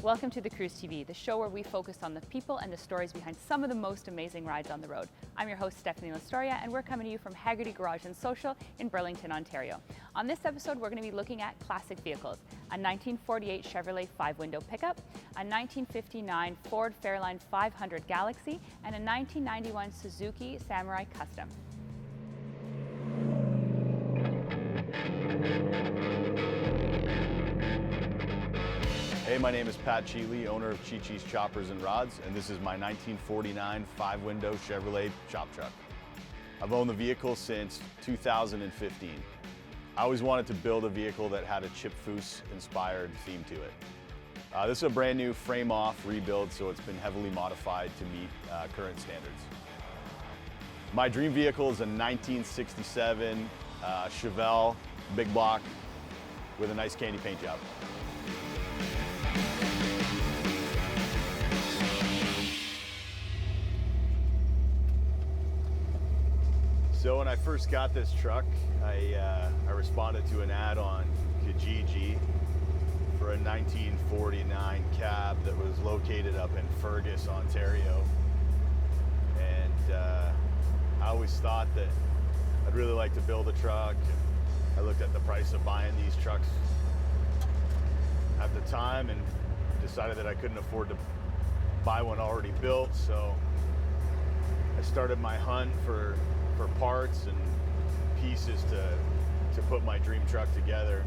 Welcome to the Cruise TV, the show where we focus on the people and the stories behind some of the most amazing rides on the road. I'm your host, Stephanie Lastoria, and we're coming to you from Haggerty Garage and Social in Burlington, Ontario. On this episode, we're going to be looking at classic vehicles, a 1948 Chevrolet 5-window pickup, a 1959 Ford Fairlane 500 Galaxy, and a 1991 Suzuki Samurai Custom. Hey, my name is Pat Cheatley, owner of Cheatley's Choppers and Rods, and this is my 1949 5-window Chevrolet chop truck. I've owned the vehicle since 2015. I always wanted to build a vehicle that had a Chip Foose inspired theme to it. This is a brand new frame-off rebuild, so it's been heavily modified to meet current standards. My dream vehicle is a 1967 Chevelle big block with a nice candy paint job. So when I first got this truck, I responded to an ad on Kijiji for a 1949 cab that was located up in Fergus, Ontario. And I always thought that I'd really like to build a truck. I looked at the price of buying these trucks at the time and decided that I couldn't afford to buy one already built. So I started my hunt for parts and pieces to put my dream truck together.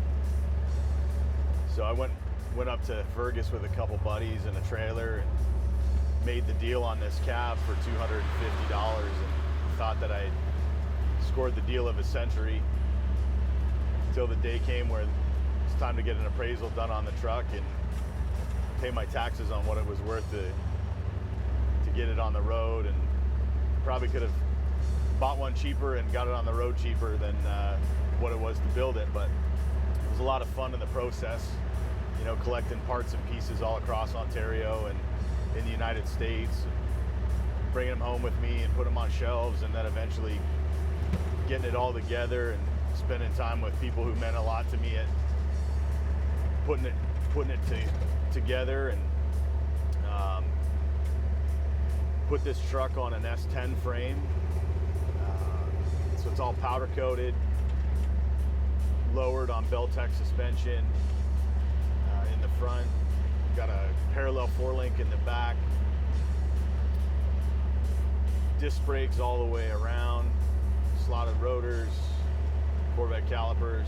So I went up to Fergus with a couple buddies and a trailer and made the deal on this cab for $250 and thought that I scored the deal of a century until the day came where it's time to get an appraisal done on the truck and pay my taxes on what it was worth to get it on the road, and probably could have bought one cheaper and got it on the road cheaper than what it was to build it, but it was a lot of fun in the process, you know, collecting parts and pieces all across Ontario and in the United States, bringing them home with me and put them on shelves, and then eventually getting it all together and spending time with people who meant a lot to me at putting it together, and put this truck on an S10 frame. So it's all powder coated, lowered on Beltec suspension in the front. Got a parallel 4-link in the back. Disc brakes all the way around, slotted rotors, Corvette calipers.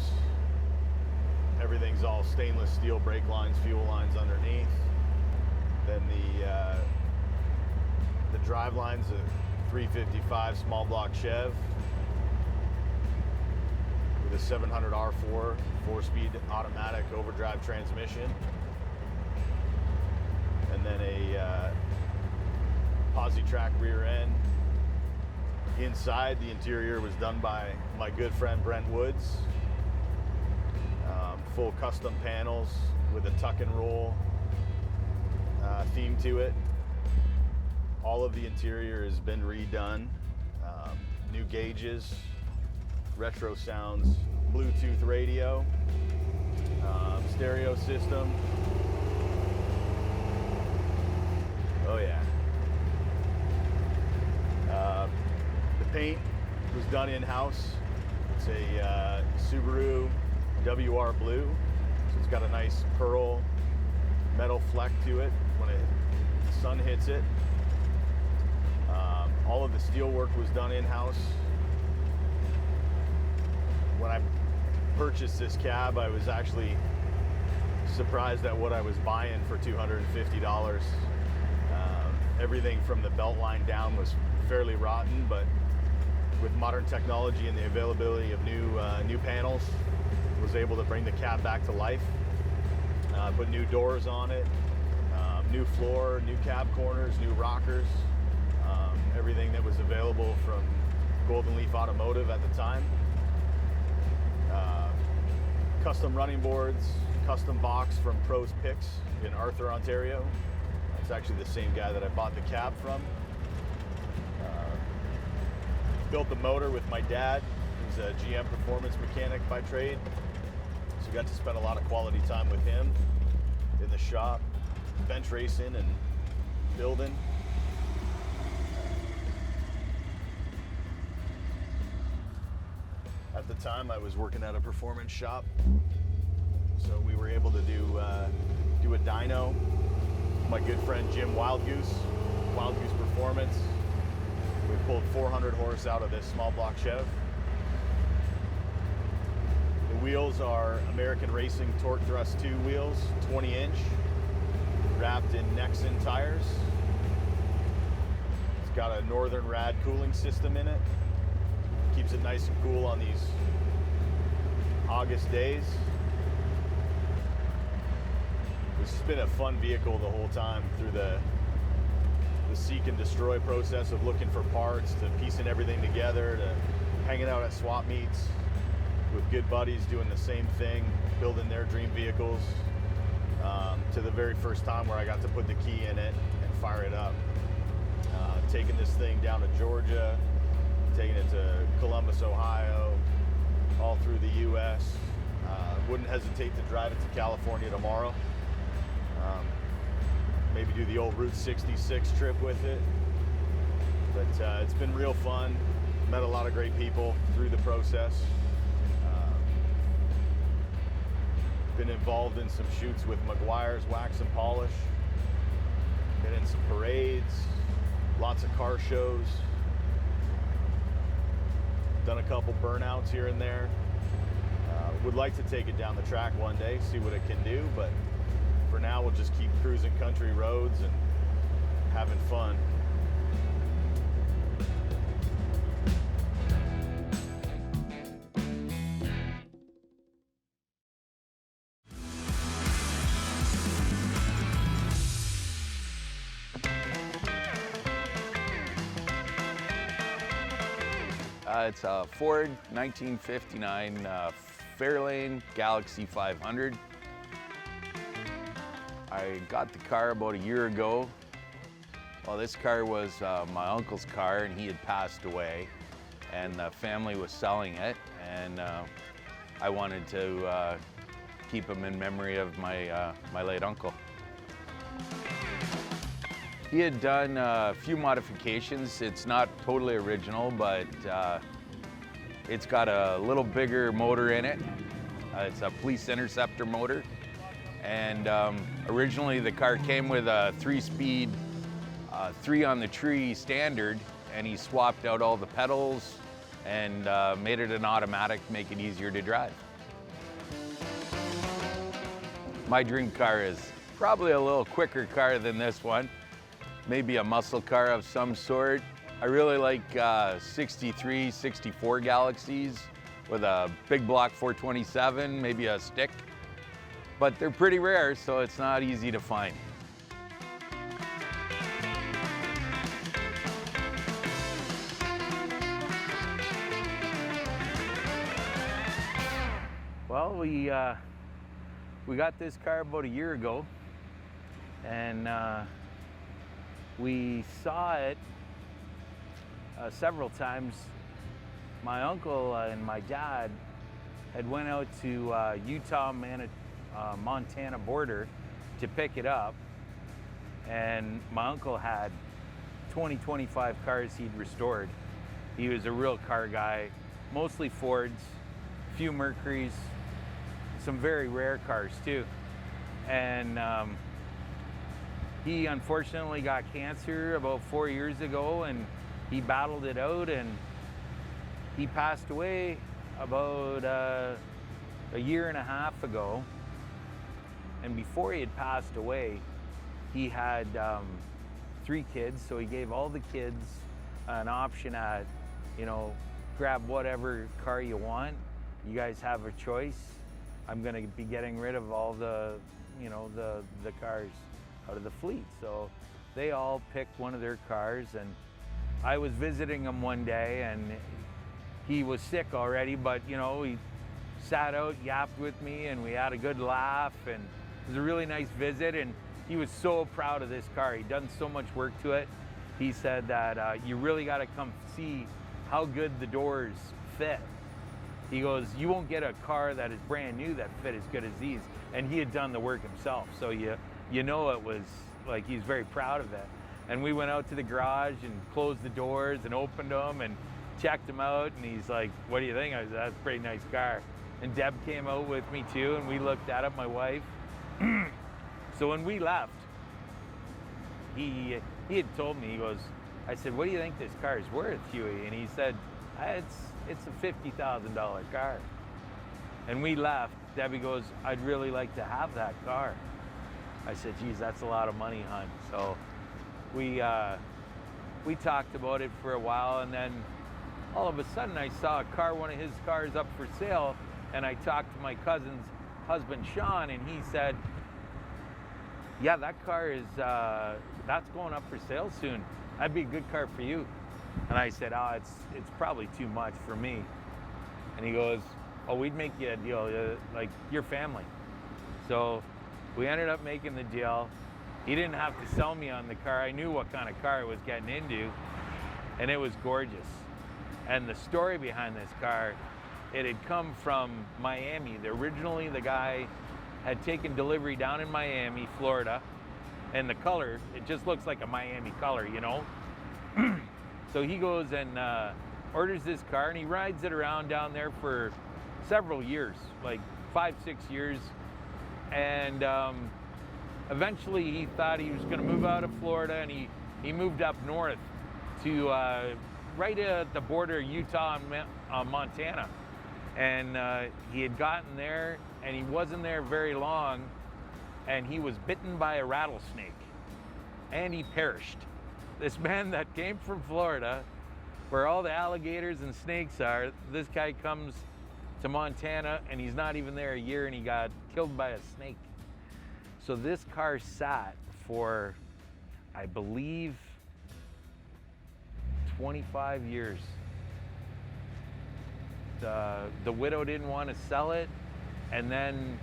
Everything's all stainless steel brake lines, fuel lines underneath. Then the drive line's a 355 small block Chev with a 700 R4 4-speed automatic overdrive transmission, and then a Posi-Track rear end. Inside, the interior was done by my good friend Brent Woods. Full custom panels with a tuck and roll theme to it. All of the interior has been redone. New gauges, retro sounds, Bluetooth radio, stereo system. Oh yeah. The paint was done in-house. It's a Subaru WR Blue, so it's got a nice pearl metal fleck to it when the sun hits it. All of the steel work was done in-house. When I purchased this cab, I was actually surprised at what I was buying for $250. Everything from the belt line down was fairly rotten, but with modern technology and the availability of new panels, was able to bring the cab back to life. Put new doors on it, new floor, new cab corners, new rockers, everything that was available from Golden Leaf Automotive at the time. Custom running boards, custom box from Pros Picks in Arthur, Ontario. It's actually the same guy that I bought the cab from. Built the motor with my dad, who's a GM performance mechanic by trade. So got to spend a lot of quality time with him in the shop. bench racing and building. At the time, I was working at a performance shop, so we were able to do a dyno. My good friend Jim Wild Goose Performance. We pulled 400 horse out of this small block Chev. The wheels are American Racing Torque Thrust 2 wheels, 20-inch, wrapped in Nexen tires. It's got a Northern Rad cooling system in it. Keeps it nice and cool on these August days. This has been a fun vehicle the whole time, through the seek and destroy process of looking for parts, to piecing everything together, to hanging out at swap meets with good buddies doing the same thing, building their dream vehicles, to the very first time where I got to put the key in it and fire it up. Taking this thing down to Georgia, taking it to Columbus, Ohio, all through the U.S. Wouldn't hesitate to drive it to California tomorrow. Maybe do the old Route 66 trip with it. But it's been real fun. Met a lot of great people through the process. Been involved in some shoots with McGuire's Wax and Polish. Been in some parades, lots of car shows. Done a couple burnouts here and there. Would like to take it down the track one day, see what it can do, but for now we'll just keep cruising country roads and having fun. It's a Ford 1959 Fairlane Galaxy 500. I got the car about a year ago. Well, this car was my uncle's car, and he had passed away, and the family was selling it, and I wanted to keep him in memory of my late uncle. He had done a few modifications. It's not totally original, but it's got a little bigger motor in it. It's a Police Interceptor motor. And originally the car came with a 3-speed, 3 on the tree standard, and he swapped out all the pedals and made it an automatic to make it easier to drive. My dream car is probably a little quicker car than this one. Maybe a muscle car of some sort. I really like 63, 64 Galaxies with a big block 427, maybe a stick. But they're pretty rare, so it's not easy to find. Well, we got this car about a year ago, and we saw it several times. My uncle and my dad had went out to Montana border to pick it up, and my uncle had 25 cars he'd restored. He was a real car guy, mostly Fords, few Mercuries, some very rare cars too. And he unfortunately got cancer about 4 years ago, and he battled it out, and he passed away about a year and a half ago. And before he had passed away, he had 3 kids, so he gave all the kids an option at, grab whatever car you want. You guys have a choice. I'm gonna be getting rid of all the cars out of the fleet. So they all picked one of their cars, and I was visiting him one day, and he was sick already, but he sat out, yapped with me, and we had a good laugh, and it was a really nice visit. And he was so proud of this car. He'd done so much work to it. He said that you really got to come see how good the doors fit. He goes, you won't get a car that is brand new that fit as good as these. And he had done the work himself. So you know it was like, he's very proud of it. And we went out to the garage and closed the doors and opened them and checked them out. And he's like, what do you think? I said, that's a pretty nice car. And Deb came out with me too, and we looked at it, my wife. So when we left, he had told me, he goes, I said, what do you think this car is worth, Huey? And he said, it's a $50,000 car. And we left. Debbie goes, I'd really like to have that car. I said, geez, that's a lot of money, hon. So we talked about it for a while, and then all of a sudden I saw a car, one of his cars up for sale, and I talked to my cousin's husband, Sean, and he said, yeah, that car is, that's going up for sale soon. That'd be a good car for you. And I said, oh, it's probably too much for me. And he goes, oh, we'd make you a deal, like your family. So we ended up making the deal. He didn't have to sell me on the car. I knew what kind of car I was getting into, and it was gorgeous. And the story behind this car, it had come from Miami. Originally, the guy had taken delivery down in Miami, Florida, and the color, it just looks like a Miami color, you know? So he goes and orders this car, and he rides it around down there for several years, like 5-6 years. And eventually he thought he was gonna move out of Florida, and he moved up north to right at the border of Utah and Montana. And he had gotten there, and he wasn't there very long, and he was bitten by a rattlesnake, and he perished. This man that came from Florida, where all the alligators and snakes are, this guy comes to Montana, and he's not even there a year, and he got killed by a snake. So this car sat for, I believe, 25 years. The widow didn't want to sell it, and then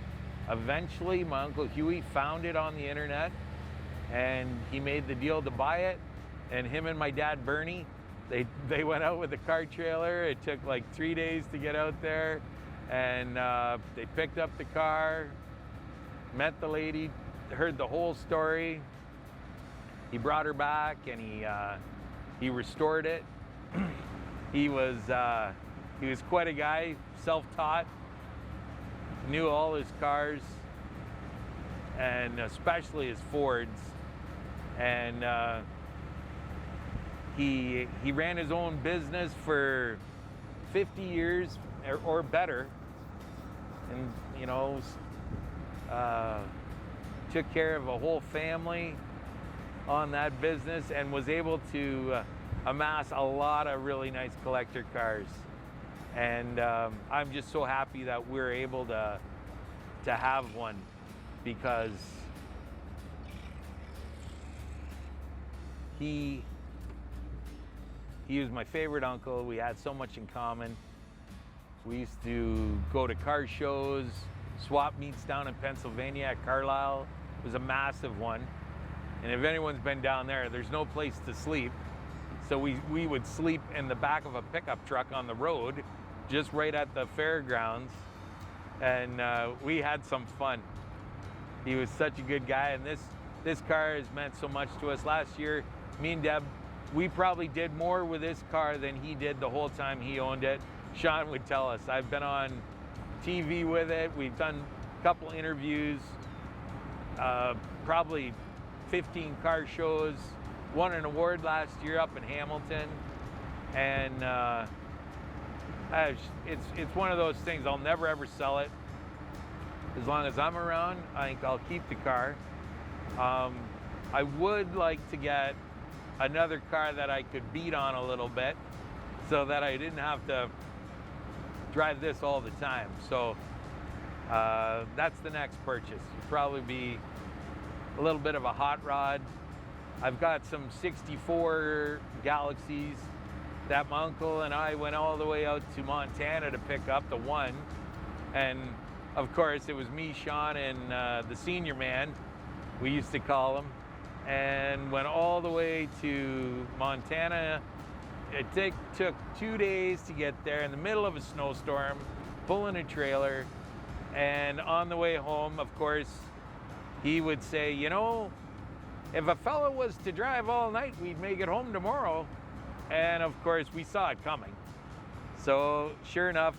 eventually my Uncle Huey found it on the internet, and he made the deal to buy it. And him and my dad Bernie, they went out with the car trailer. It took like 3 days to get out there, and they picked up the car, met the lady, heard the whole story. He brought her back, and he restored it. He was quite a guy, self-taught, knew all his cars, and especially his Fords. And he ran his own business for 50 years or better, and you know, took care of a whole family on that business, and was able to amass a lot of really nice collector cars. And I'm just so happy that we're able to have one, because he was my favorite uncle. We had so much in common. We used to go to car shows, swap meets down in Pennsylvania at Carlisle. It was a massive one. And if anyone's been down there, there's no place to sleep. So we would sleep in the back of a pickup truck on the road, just right at the fairgrounds. And we had some fun. He was such a good guy, and this car has meant so much to us. Last year, me and Deb, we probably did more with this car than he did the whole time he owned it. Sean would tell us. I've been on TV with it. We've done a couple interviews, probably 15 car shows, won an award last year up in Hamilton. And it's one of those things, I'll never ever sell it. As long as I'm around, I think I'll keep the car. I would like to get another car that I could beat on a little bit, so that I didn't have to drive this all the time. So that's the next purchase. It'll probably be a little bit of a hot rod. I've got some 64 Galaxies that my uncle and I went all the way out to Montana to pick up, the one. And of course, it was me, Sean, and the senior man, we used to call him, and went all the way to Montana. It took 2 days to get there in the middle of a snowstorm. pulling a trailer. And on the way home, of course, he would say, you know, if a fellow was to drive all night, we'd make it home tomorrow. And of course, we saw it coming. So sure enough,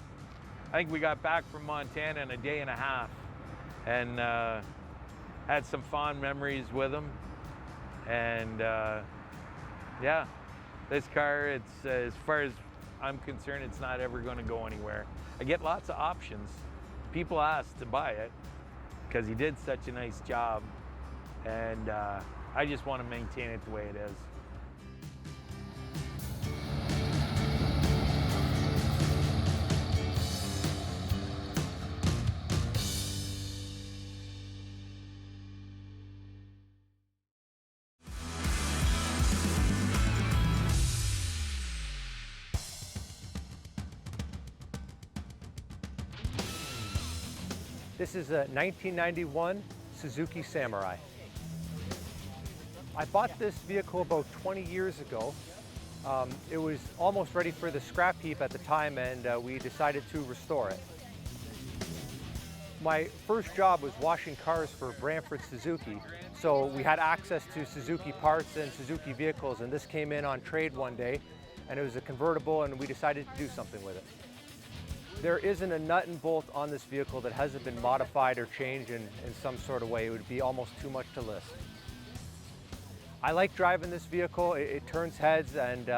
I think we got back from Montana in a day and a half, and had some fond memories with him. And yeah, this car, it's as far as I'm concerned, it's not ever going to go anywhere. I get lots of options. People ask to buy it because he did such a nice job, and I just want to maintain it the way it is. This is a 1991 Suzuki Samurai. I bought this vehicle about 20 years ago. It was almost ready for the scrap heap at the time, and we decided to restore it. My first job was washing cars for Brantford Suzuki, so we had access to Suzuki parts and Suzuki vehicles, and this came in on trade one day, and it was a convertible, and we decided to do something with it. There isn't a nut and bolt on this vehicle that hasn't been modified or changed in some sort of way. It would be almost too much to list. I like driving this vehicle. It turns heads, and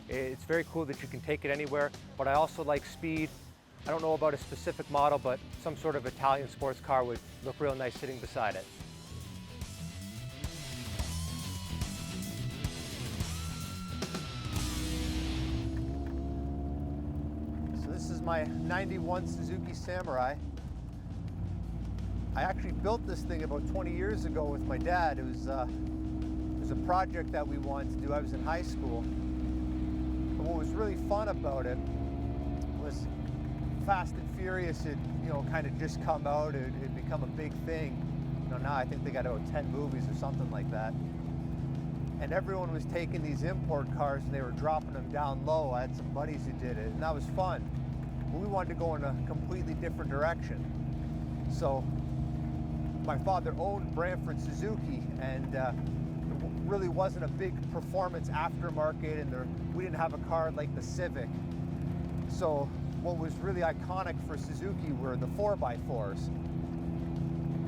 it's very cool that you can take it anywhere, but I also like speed. I don't know about a specific model, but some sort of Italian sports car would look real nice sitting beside it. This is my 91 Suzuki Samurai. I actually built this thing about 20 years ago with my dad. It was a project that we wanted to do. I was in high school. And what was really fun about it was Fast and Furious had, kind of just come out. It had become a big thing. Now I think they got about 10 movies or something like that. And everyone was taking these import cars and they were dropping them down low. I had some buddies who did it, and that was fun. But we wanted to go in a completely different direction. So my father owned Brantford Suzuki, and there really wasn't a big performance aftermarket, and we didn't have a car like the Civic. So what was really iconic for Suzuki were the 4x4s.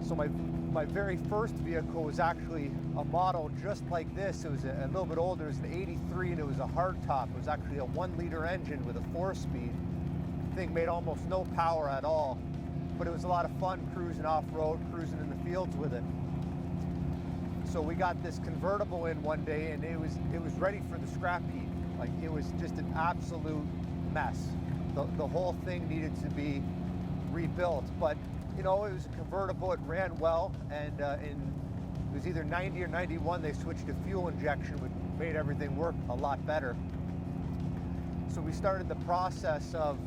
So my very first vehicle was actually a model just like this. It was a little bit older. It was an 83, and it was a hardtop. It was actually a 1-liter engine with a 4-speed. The thing made almost no power at all, but it was a lot of fun cruising off-road, cruising in the fields with it. So we got this convertible in one day, and it was ready for the scrap heap. Like, it was just an absolute mess. The whole thing needed to be rebuilt, but it was a convertible. It ran well, and it was either 90 or 91, they switched to fuel injection, which made everything work a lot better. So we started the process of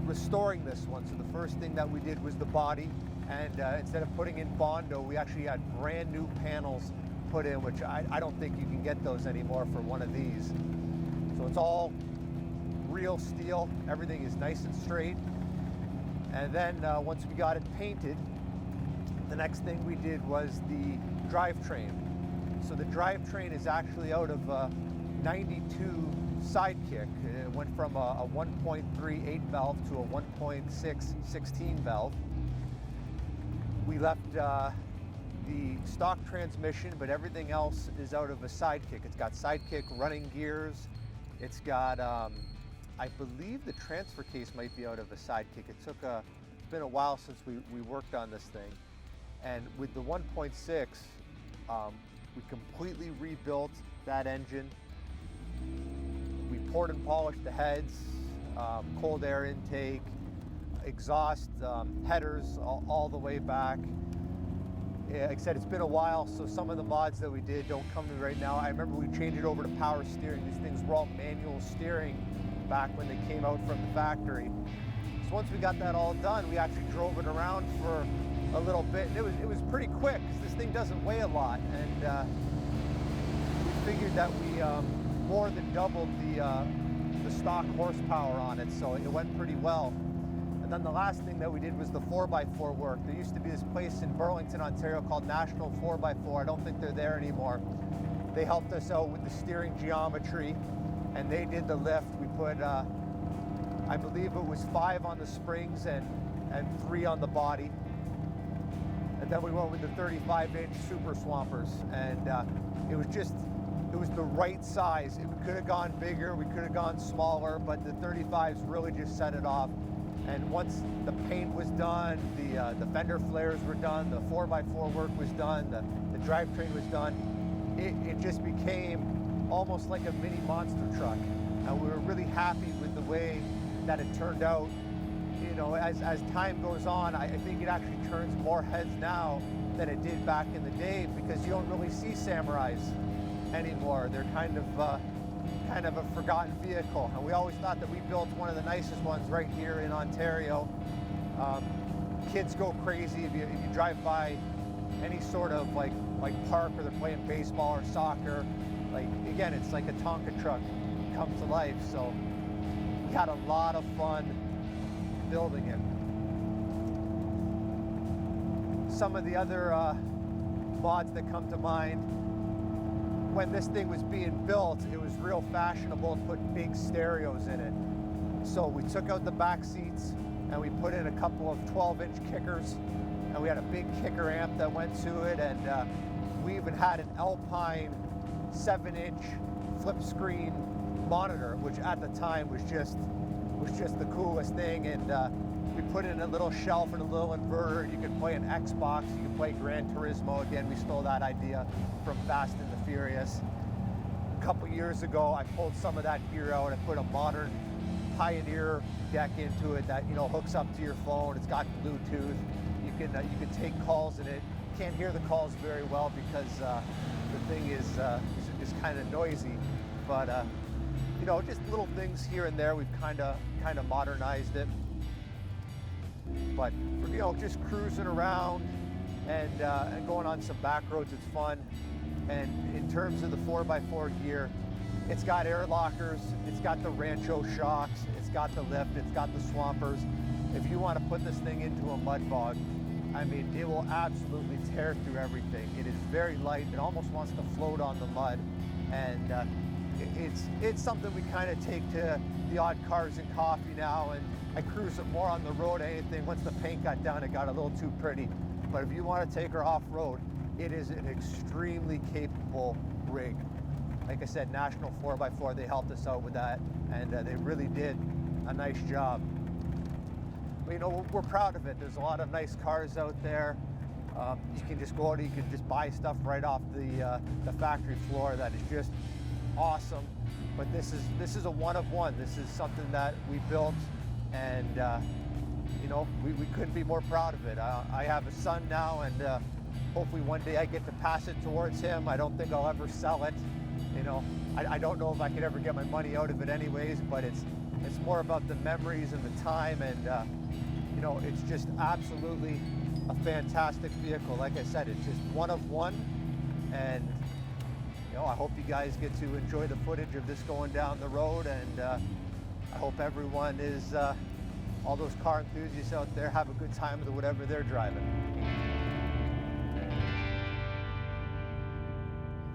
restoring this one. So the first thing that we did was the body, and instead of putting in Bondo, we actually had brand new panels put in, which I don't think you can get those anymore for one of these. So it's all real steel. Everything is nice and straight. And then once we got it painted, the next thing we did was the drivetrain. So the drivetrain is actually out of a 92 Sidekick. It went from a 1.3 8-valve to a 1.6 16-valve. We left the stock transmission, but everything else is out of a Sidekick. It's got Sidekick running gears. It's got I believe the transfer case might be out of a Sidekick. It's been a while since we worked on this thing. And with the 1.6, we completely rebuilt that engine. We poured and polished the heads, cold air intake, exhaust, headers all the way back. Like I said, it's been a while, so some of the mods that we did don't come to me right now. I remember we changed it over to power steering. These things were all manual steering back when they came out from the factory. So once we got that all done, we actually drove it around for a little bit, and it was pretty quick, because this thing doesn't weigh a lot, and we figured that we more than doubled the stock horsepower on it, so it went pretty well. And And then the last thing that we did was the 4x4 work. There used to be this place in Burlington, Ontario called National 4x4. I don't think they're there anymore. They helped us out with the steering geometry, and they did the lift. We put, I believe it was 5 on the springs and 3 on the body. And then we went with the 35-inch Super Swampers, and it was the right size. We could have gone bigger, we could have gone smaller, but the 35s really just set it off. And once the paint was done, the fender flares were done, the 4x4 work was done, the drivetrain was done, it just became almost like a mini monster truck. And we were really happy with the way that it turned out. You know, as time goes on, I think it actually turns more heads now than it did back in the day, because you don't really see Samurais anymore. They're kind of a forgotten vehicle. And we always thought that we built one of the nicest ones right here in Ontario. Kids go crazy if you drive by any sort of like park where they're playing baseball or soccer. Like, again, it's like a Tonka truck come to life. So we had a lot of fun building it. Some of the other mods that come to mind: when this thing was being built, it was real fashionable to put big stereos in it. So we took out the back seats and we put in a couple of 12-inch kickers, and we had a big kicker amp that went to it, and we even had an Alpine 7-inch flip screen monitor, which at the time was just the coolest thing. And we put in a little shelf and a little inverter. You could play an Xbox, you could play Gran Turismo. Again, we stole that idea from Fast and the Furious. A couple years ago, I pulled some of that gear out. I put a modern Pioneer deck into it that, you know, hooks up to your phone. It's got Bluetooth. You can take calls in it. Can't hear the calls very well because the thing is kind of noisy. But you know, just little things here and there. We've kind of modernized it. But for, you know, just cruising around and going on some back roads, it's fun. And in terms of the 4x4 gear, it's got air lockers, it's got the Rancho shocks, it's got the lift, it's got the swampers. If you want to put this thing into a mud bog, I mean, it will absolutely tear through everything. It is very light. It almost wants to float on the mud. And it's something we kind of take to the odd Cars and Coffee now, and I cruise it more on the road than anything. Once the paint got done, it got a little too pretty. But if you want to take her off-road, it is an extremely capable rig. Like I said, National 4x4, they helped us out with that, and they really did a nice job. But, you know, we're proud of it. There's a lot of nice cars out there. You can just go out and you can just buy stuff right off the factory floor that is just awesome. But this is a one of one. This is something that we built, and you know, we couldn't be more proud of it. I have a son now, and hopefully one day I get to pass it towards him. I don't think I'll ever sell it. You know, I don't know if I could ever get my money out of it anyways, but it's more about the memories and the time, and you know, it's just absolutely a fantastic vehicle. Like I said, it's just one of one, and you know, I hope you guys get to enjoy the footage of this going down the road, and I hope everyone is, all those car enthusiasts out there, have a good time with whatever they're driving.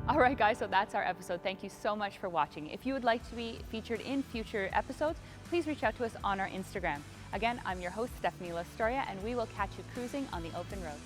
All right, guys, so that's our episode. Thank you so much for watching. If you would like to be featured in future episodes, please reach out to us on our Instagram. Again, I'm your host, Stephanie Lastoria, and we will catch you cruising on the open road.